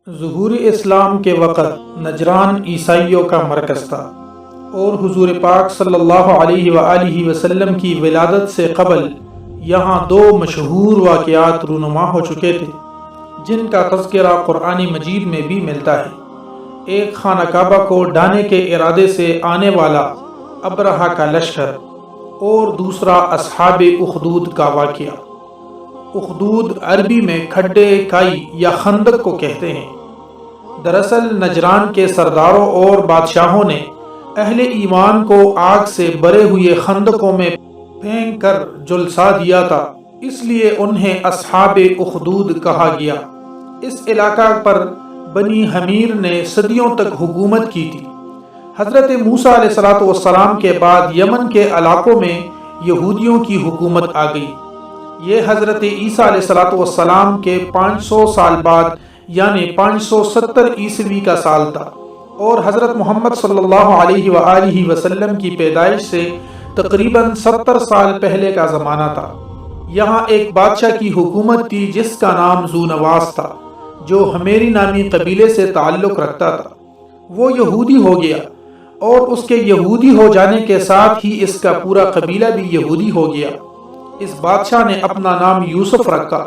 ظہور اسلام کے وقت نجران عیسائیوں کا مرکز تھا اور حضور پاک صلی اللہ علیہ وآلہ وسلم کی ولادت سے قبل یہاں دو مشہور واقعات رونما ہو چکے تھے جن کا تذکرہ قرآن مجید میں بھی ملتا ہے۔ ایک خانہ کعبہ کو ڈھانے کے ارادے سے آنے والا ابرہہ کا لشکر اور دوسرا اصحاب اخدود کا واقعہ۔ اخدود عربی میں کھڈے کائی یا خندق کو کہتے ہیں۔ دراصل نجران کے سرداروں اور بادشاہوں نے اہل ایمان کو آگ سے بھرے ہوئے خندقوں میں پھینک کر جلسا دیا تھا، اس لیے انہیں اصحاب اخدود کہا گیا۔ اس علاقہ پر بنی حمیر نے صدیوں تک حکومت کی تھی۔ حضرت موسیٰ علیہ السلام کے بعد یمن کے علاقوں میں یہودیوں کی حکومت آ گئی۔ یہ حضرت عیسیٰ علیہ السلام کے 500 سال بعد یعنی 570 عیسوی کا سال تھا اور حضرت محمد صلی اللہ علیہ وآلہ وسلم کی پیدائش سے تقریباً 70 سال پہلے کا زمانہ تھا۔ یہاں ایک بادشاہ کی حکومت تھی جس کا نام ذو نواس تھا، جو حمیری نامی قبیلے سے تعلق رکھتا تھا۔ وہ یہودی ہو گیا اور اس کے یہودی ہو جانے کے ساتھ ہی اس کا پورا قبیلہ بھی یہودی ہو گیا۔ اس بادشاہ نے اپنا نام یوسف رکھا۔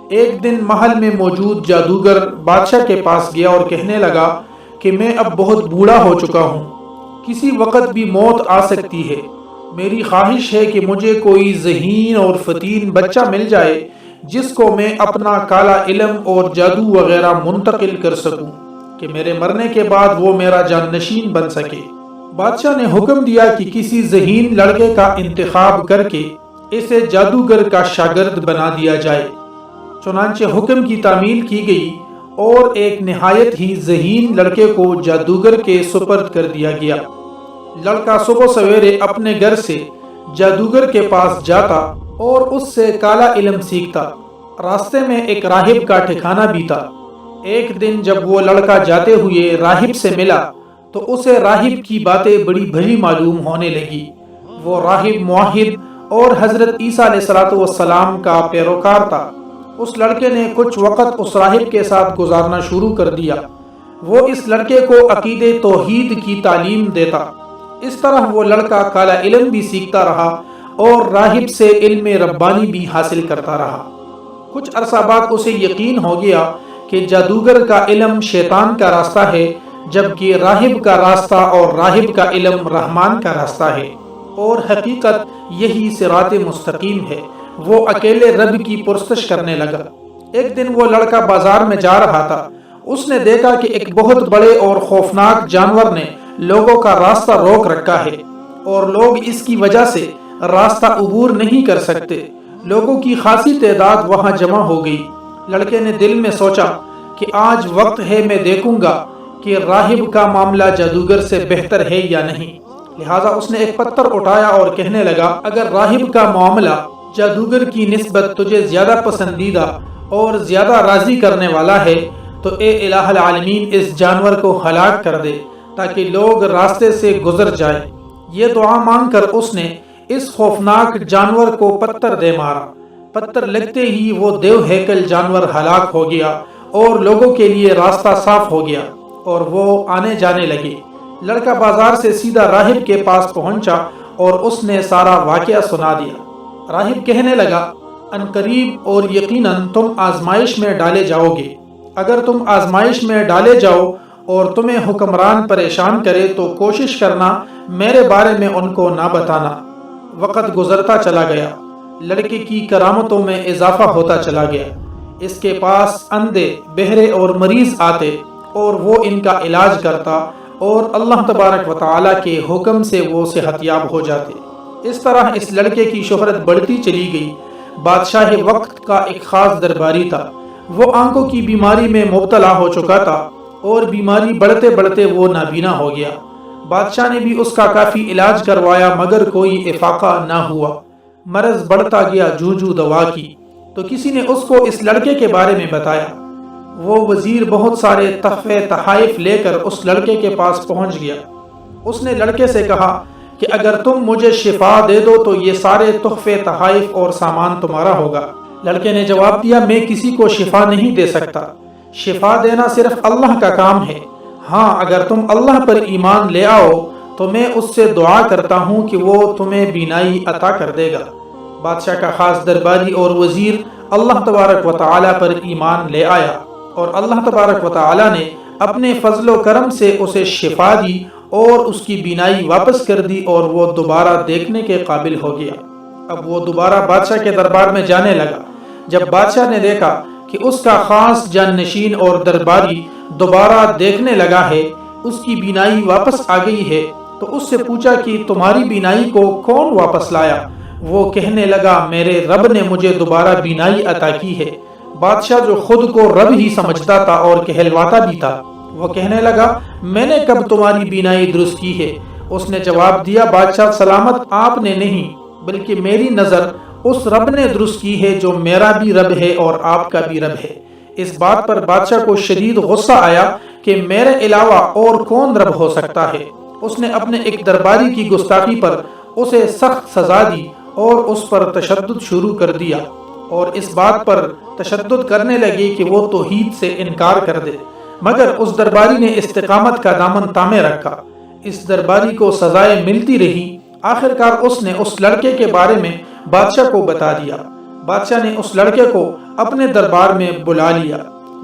ایک دن محل میں موجود جادوگر بادشاہ کے پاس گیا اور کہنے لگا کہ میں اب بہت بوڑھا ہو چکا ہوں، کسی وقت بھی موت آ سکتی ہے۔ میری خواہش ہے کہ مجھے کوئی ذہین اور فتین بچہ مل جائے جس کو میں اپنا کالا علم اور جادو وغیرہ منتقل کر سکوں کہ میرے مرنے کے بعد وہ میرا جانشین بن سکے۔ بادشاہ نے حکم دیا کہ کسی ذہین لڑکے کا انتخاب کر کے اسے جادوگر کا شاگرد بنا دیا جائے۔ چنانچہ حکم کی تعمیل کی گئی اور ایک نہایت ہی ذہین لڑکے کو جادوگر کے سپرد کر دیا گیا۔ لڑکا صبح سویرے اپنے گھر سے جادوگر کے پاس جاتا اور اس سے کالا علم سیکھتا۔ راستے میں ایک راہب کا ٹھکانہ بھی تھا۔ ایک دن جب وہ لڑکا جاتے ہوئے راہب سے ملا تو اسے راہب کی باتیں بڑی بھلی معلوم ہونے لگی۔ وہ راہب موحد اور حضرت عیسیٰ علیہ السلام کا پیروکار تھا۔ اس لڑکے نے کچھ وقت اس راہب کے ساتھ گزارنا شروع کر دیا۔ وہ اس لڑکے کو عقیدہ توحید کی تعلیم دیتا۔ اس طرح وہ لڑکا کالا علم بھی سیکھتا رہا اور راہب سے علم ربانی بھی حاصل کرتا رہا۔ کچھ عرصہ بعد اسے یقین ہو گیا کہ جادوگر کا علم شیطان کا راستہ ہے، جبکہ راہب کا راستہ اور راہب کا علم رحمان کا راستہ ہے، اور حقیقت یہی صراط مستقیم ہے۔ وہ اکیلے رب کی پرستش کرنے لگا۔ ایک دن وہ لڑکا بازار میں جا رہا تھا۔ اس نے دیکھا کہ ایک بہت بڑے اور خوفناک جانور نے لوگوں کا راستہ روک رکھا ہے اور لوگ اس کی وجہ سے راستہ عبور نہیں کر سکتے۔ لوگوں کی خاصی تعداد وہاں جمع ہو گئی۔ لڑکے نے دل میں سوچا کہ آج وقت ہے میں دیکھوں گا کہ راہب کا معاملہ جادوگر سے بہتر ہے یا نہیں۔ لہٰذا اس نے ایک پتھر اٹھایا اور کہنے لگا، اگر راہب کا معاملہ جادوگر کی نسبت تجھے زیادہ پسندیدہ اور زیادہ راضی کرنے والا ہے تو اے الہ العالمین اس جانور کو ہلاک کر دے تاکہ لوگ راستے سے گزر جائیں۔ یہ دعا مانگ کر اس نے اس خوفناک جانور کو پتھر دے مارا۔ پتھر لگتے ہی وہ دیو ہیکل جانور ہلاک ہو گیا اور لوگوں کے لیے راستہ صاف ہو گیا اور وہ آنے جانے لگے۔ لڑکا بازار سے سیدھا راہب کے پاس پہنچا اور اس نے سارا واقعہ سنا دیا۔ راہب کہنے لگا، ان قریب اور یقیناً تم آزمائش میں ڈالے جاؤ گے۔ اگر تم آزمائش میں ڈالے جاؤ اور تمہیں حکمران پریشان کرے تو کوشش کرنا میرے بارے میں ان کو نہ بتانا۔ وقت گزرتا چلا گیا، لڑکے کی کرامتوں میں اضافہ ہوتا چلا گیا۔ اس کے پاس اندھے، بہرے اور مریض آتے اور وہ ان کا علاج کرتا اور اللہ تبارک و تعالیٰ کے حکم سے وہ صحت یاب ہو جاتے۔ اس طرح اس لڑکے کی شہرت بڑھتی چلی گئی۔ بادشاہ وقت کا ایک خاص درباری تھا۔ وہ آنکھوں کی بیماری میں مبتلا ہو چکا تھا اور بیماری بڑھتے بڑھتے وہ نابینا ہو گیا۔ بادشاہ نے بھی اس کا کافی علاج کروایا مگر کوئی افاقہ نہ ہوا۔ مرض بڑھتا گیا، جوں دوا کی تو کسی نے اس کو اس لڑکے کے بارے میں بتایا۔ وہ وزیر بہت سارے تحفے تحائف لے کر اس لڑکے کے پاس پہنچ گیا۔ اس نے لڑکے سے کہا کہ اگر تم مجھے شفا دے دو تو یہ سارے تحفے تحائف اور سامان تمہارا ہوگا۔ لڑکے نے جواب دیا، میں کسی کو شفا نہیں دے سکتا شفا دینا صرف اللہ کا کام ہے۔ ہاں اگر تم اللہ پر ایمان لے آؤ تو میں اس سے دعا کرتا ہوں کہ وہ تمہیں بینائی عطا کر دے گا۔ بادشاہ کا خاص درباری اور وزیر اللہ تبارک و تعالی پر ایمان لے آیا اور اللہ تبارک و تعالی نے اپنے فضل و کرم سے اسے شفا دی اور اس کی بینائی واپس کر دی اور وہ دوبارہ دیکھنے کے قابل ہو گیا۔ اب وہ دوبارہ بادشاہ کے دربار میں جانے لگا۔ جب بادشاہ نے دیکھا کہ اس کا خاص جانشین اور درباری دوبارہ دیکھنے لگا ہے، اس کی بینائی واپس آ گئی ہے، تو اس سے پوچھا کہ تمہاری بینائی کو کون واپس لایا؟ وہ کہنے لگا میرے رب نے مجھے دوبارہ بینائی عطا کی ہے۔ بادشاہ جو خود کو رب ہی سمجھتا تھا اور کہلواتا بھی تھا، وہ کہنے لگا میں نے کب تمہاری بینائی درست کی ہے؟ اس نے جواب دیا بادشاہ سلامت، آپ نے نہیں بلکہ میری نظر اس رب نے درست کی ہے جو میرا بھی رب ہے اور آپ کا بھی رب ہے۔ اس بات پر بادشاہ کو شدید غصہ آیا کہ میرے علاوہ اور کون رب ہو سکتا ہے۔ اس نے اپنے ایک درباری کی گستاخی پر اسے سخت سزا دی اور اس پر تشدد شروع کر دیا، اور اس بات پر تشدد کرنے لگے کہ وہ توحید سے انکار کر دے، مگر اس درباری نے استقامت کا دامن تامے رکھا۔ اس درباری کو سزائیں ملتی رہی۔ آخرکار اس نے اس لڑکے کے بارے میں بادشاہ کو بتا دیا۔ بادشاہ نے اس لڑکے کو اپنے دربار میں بلا لیا۔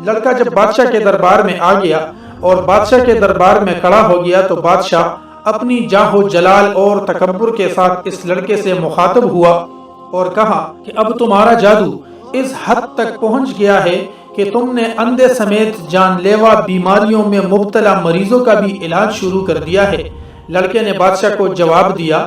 لڑکا جب بادشاہ کے دربار میں آ گیا اور بادشاہ کے دربار میں کھڑا ہو گیا تو بادشاہ اپنی جاہ و جلال اور تکبر کے ساتھ اس لڑکے سے مخاطب ہوا اور کہا کہ اب تمہارا جادو اس حد تک پہنچ گیا ہے کہ تم نے اندھے سمیت جان لیوا بیماریوں میں مبتلا مریضوں کا بھی علاج شروع کر دیا ہے۔ لڑکے نے بادشاہ کو جواب دیا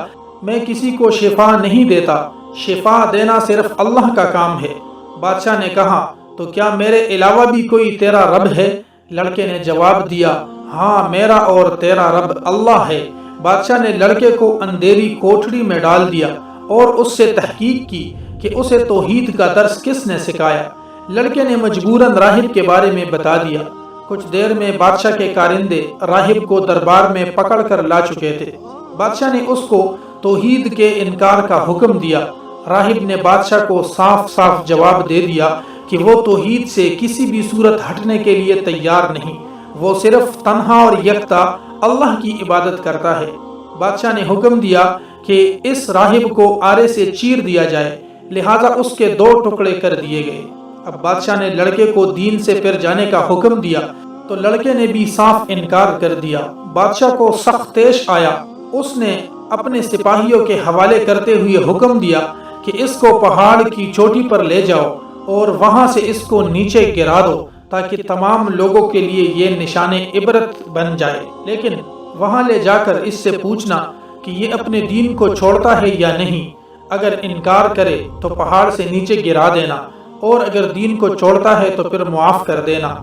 میں کسی کو شفا نہیں دیتا، شفا دینا صرف اللہ کا کام ہے۔ بادشاہ نے کہا تو کیا میرے علاوہ بھی کوئی تیرا رب ہے؟ لڑکے نے جواب دیا ہاں میرا اور تیرا رب اللہ ہے۔ بادشاہ نے لڑکے کو اندھیری کوٹڑی میں ڈال دیا اور اس سے تحقیق کی کہ اسے توحید کا درس کس نے سکھایا۔ لڑکے نے مجبوراً راہب کے بارے میں بتا دیا۔ کچھ دیر میں بادشاہ کے کارندے راہب کو دربار میں پکڑ کر لا چکے تھے۔ بادشاہ نے اس کو توحید کے انکار کا حکم دیا۔ راہب نے بادشاہ کو صاف صاف جواب دے دیا کہ وہ توحید سے کسی بھی صورت ہٹنے کے لیے تیار نہیں، وہ صرف تنہا اور یکتا اللہ کی عبادت کرتا ہے۔ بادشاہ نے حکم دیا کہ اس راہب کو آرے سے چیر دیا جائے، لہٰذا اس کے 2 ٹکڑے کر دیے گئے۔ اب بادشاہ نے لڑکے کو دین سے پھر جانے کا حکم دیا تو لڑکے نے بھی صاف انکار کر دیا۔ بادشاہ کو سخت طیش آیا۔ اس نے اپنے سپاہیوں کے حوالے کرتے ہوئے حکم دیا کہ اس کو پہاڑ کی چوٹی پر لے جاؤ اور وہاں سے اس کو نیچے گرا دو تاکہ تمام لوگوں کے لیے یہ نشان عبرت بن جائے، لیکن وہاں لے جا کر اس سے پوچھنا کہ یہ اپنے دین کو چھوڑتا ہے یا نہیں۔ اگر انکار کرے تو پہاڑ سے نیچے گرا دینا، اور اگر دین کو چھوڑتا ہے تو پھر معاف کر دینا۔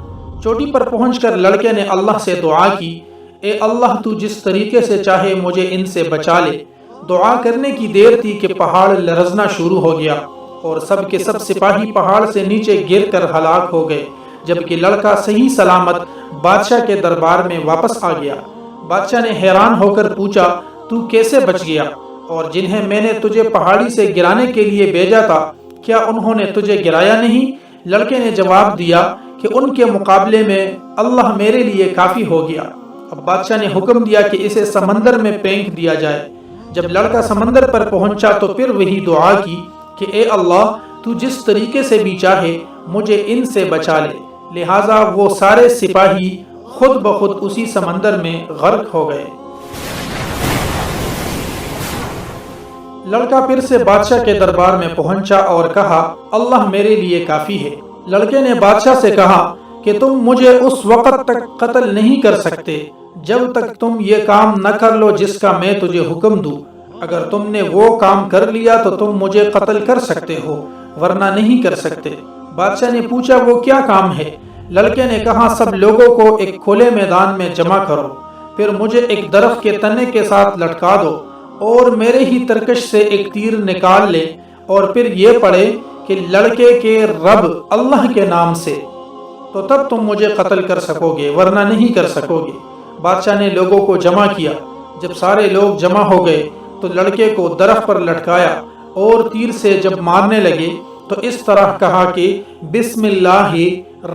چوٹی پر پہنچ کر لڑکے نے اللہ سے دعا کی اے اللہ تو جس طریقے سے چاہے مجھے ان سے بچا لے۔ دعا کرنے کی دیر تھی کہ پہاڑ لرزنا شروع ہو گیا اور سب کے سب سپاہی پہاڑ سے نیچے گر کر ہلاک ہو گئے، جبکہ لڑکا صحیح سلامت بادشاہ کے دربار میں واپس آ گیا۔ بادشاہ نے حیران ہو کر پوچھا تو کیسے بچ گیا؟ اور جنہیں میں نے تجھے پہاڑی سے گرانے کے لیے بھیجا تھا کیا انہوں نے تجھے گرایا نہیں؟ لڑکے نے جواب دیا کہ ان کے مقابلے میں اللہ میرے لیے کافی ہو گیا۔ اب بادشاہ نے حکم دیا کہ اسے سمندر میں پھینک دیا جائے۔ جب لڑکا سمندر پر پہنچا تو پھر وہی دعا کی کہ اے اللہ تو جس طریقے سے بھی چاہے مجھے ان سے بچا لے، لہٰذا وہ سارے سپاہی خود بخود اسی سمندر میں غرق ہو گئے۔ لڑکا پھر سے بادشاہ کے دربار میں پہنچا اور کہا اللہ میرے لیے کافی ہے۔ لڑکے نے بادشاہ سے کہا کہ تم مجھے اس وقت تک قتل نہیں کر سکتے جب تک تم یہ کام نہ کر لو جس کا میں تجھے حکم دوں۔ اگر تم نے وہ کام کر لیا تو تم مجھے قتل کر سکتے ہو، ورنہ نہیں کر سکتے۔ بادشاہ نے پوچھا وہ کیا کام ہے؟ لڑکے نے کہا سب لوگوں کو ایک کھلے میدان میں جمع کرو، پھر مجھے ایک درخت کے تنے کے ساتھ لٹکا دو اور میرے ہی ترکش سے ایک تیر نکال لے اور پھر یہ پڑھے کہ لڑکے کے رب اللہ کے نام سے، تو تب تم مجھے قتل کر سکو گے ورنہ نہیں کر سکو گے۔ بادشاہ نے لوگوں کو جمع کیا۔ جب سارے لوگ جمع ہو گئے تو لڑکے کو درخت پر لٹکایا اور تیر سے جب مارنے لگے تو اس طرح کہا کہ بسم اللہ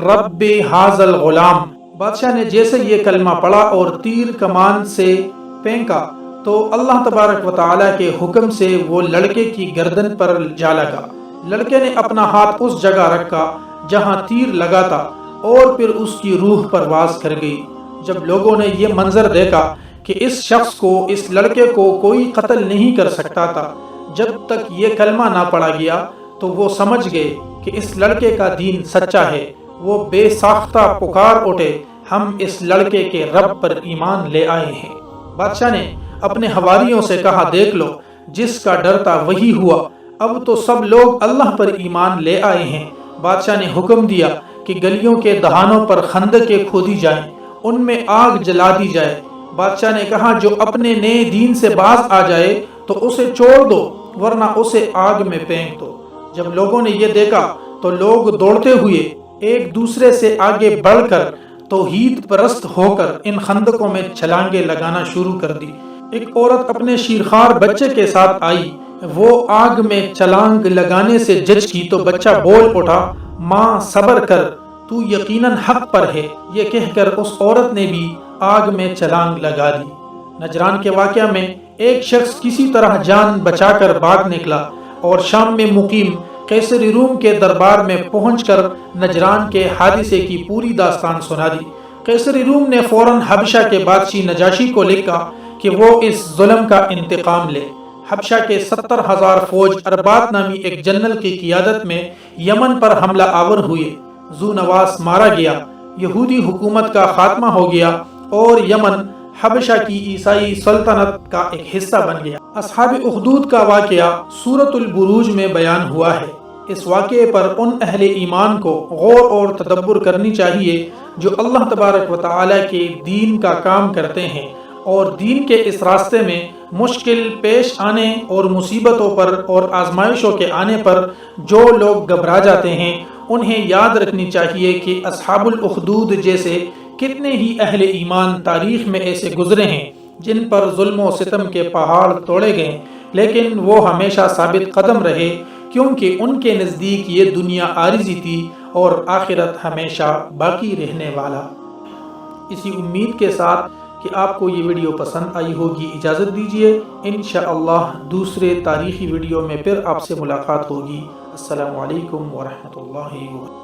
رب حاضل غلام۔ بادشاہ نے جیسے یہ کلمہ پڑھا اور تیر کمان سے پھینکا تو اللہ تبارک و تعالیٰ کے حکم سے وہ لڑکے کی گردن پر جا لگا۔ لڑکے نے اپنا ہاتھ اس جگہ رکھا جہاں تیر لگا تھا اور پھر اس کی روح پرواز کر گئی۔ جب لوگوں نے یہ منظر دیکھا کہ اس شخص کو، اس لڑکے کو کوئی قتل نہیں کر سکتا تھا جب تک یہ کلمہ نہ پڑھا گیا، تو وہ سمجھ گئے کہ اس لڑکے کا دین سچا ہے۔ وہ بے ساختہ پکار اٹھے، ہم اس لڑکے کے رب پر ایمان لے آئے ہیں۔ بادشاہ نے اپنے حواریوں سے کہا، دیکھ لو، جس کا ڈر تھا وہی ہوا، اب تو سب لوگ اللہ پر ایمان لے آئے ہیں۔ بادشاہ نے حکم دیا کہ گلیوں کے دہانوں پر خندقیں کھودی جائیں، ان میں آگ جلا دی جائے۔ بادشاہ نے کہا، جو اپنے نئے دین سے باز آ جائے تو اسے چھوڑ دو، ورنہ اسے آگ میں پھینک دو۔ جب لوگوں نے یہ دیکھا تو لوگ دوڑتے ہوئے ایک دوسرے سے آگے بڑھ کر توحید پرست ہو کر ان خندقوں میں چھلانگیں لگانا شروع کر دی۔ ایک عورت اپنے شیرخوار بچے کے ساتھ آئی، وہ آگ میں چھلانگ لگانے سے جھجکی کی تو بچہ بول اٹھا، ماں صبر کر، تو یقیناً حق پر ہے۔ یہ کہہ کر اس عورت نے بھی آگ میں چھلانگ لگا دی۔ نجران کے واقعہ میں ایک شخص کسی طرح جان بچا کر بھاگ نکلا اور شام میں مقیم قیصر روم کے دربار میں پہنچ کر نجران کے حادثے کی پوری داستان سنا دی۔ قیصر روم نے فوراً حبشہ کے بادشاہ نجاشی کو لکھا کہ وہ اس ظلم کا انتقام لے۔ حبشہ کے 70,000 فوج اربات نامی ایک جنرل کی قیادت میں یمن پر حملہ آور ہوئے۔ ذو نواس مارا گیا، یہودی حکومت کا خاتمہ ہو گیا اور یمن حبشہ کی عیسائی سلطنت کا ایک حصہ بن گیا۔ اصحاب اخدود کا واقعہ سورۃ البروج میں بیان ہوا ہے۔ اس واقعے پر ان اہل ایمان کو غور اور تدبر کرنی چاہیے جو اللہ تبارک و تعالیٰ کے دین کا کام کرتے ہیں، اور دین کے اس راستے میں مشکل پیش آنے اور مصیبتوں پر اور آزمائشوں کے آنے پر جو لوگ گھبرا جاتے ہیں، انہیں یاد رکھنی چاہیے کہ اصحاب الاخدود جیسے کتنے ہی اہل ایمان تاریخ میں ایسے گزرے ہیں جن پر ظلم و ستم کے پہاڑ توڑے گئے، لیکن وہ ہمیشہ ثابت قدم رہے، کیونکہ ان کے نزدیک یہ دنیا عارضی تھی اور آخرت ہمیشہ باقی رہنے والا۔ اسی امید کے ساتھ کہ آپ کو یہ ویڈیو پسند آئی ہوگی، اجازت دیجیے، انشاءاللہ دوسرے تاریخی ویڈیو میں پھر آپ سے ملاقات ہوگی۔ السلام علیکم ورحمۃ اللہ وبرکاتہ۔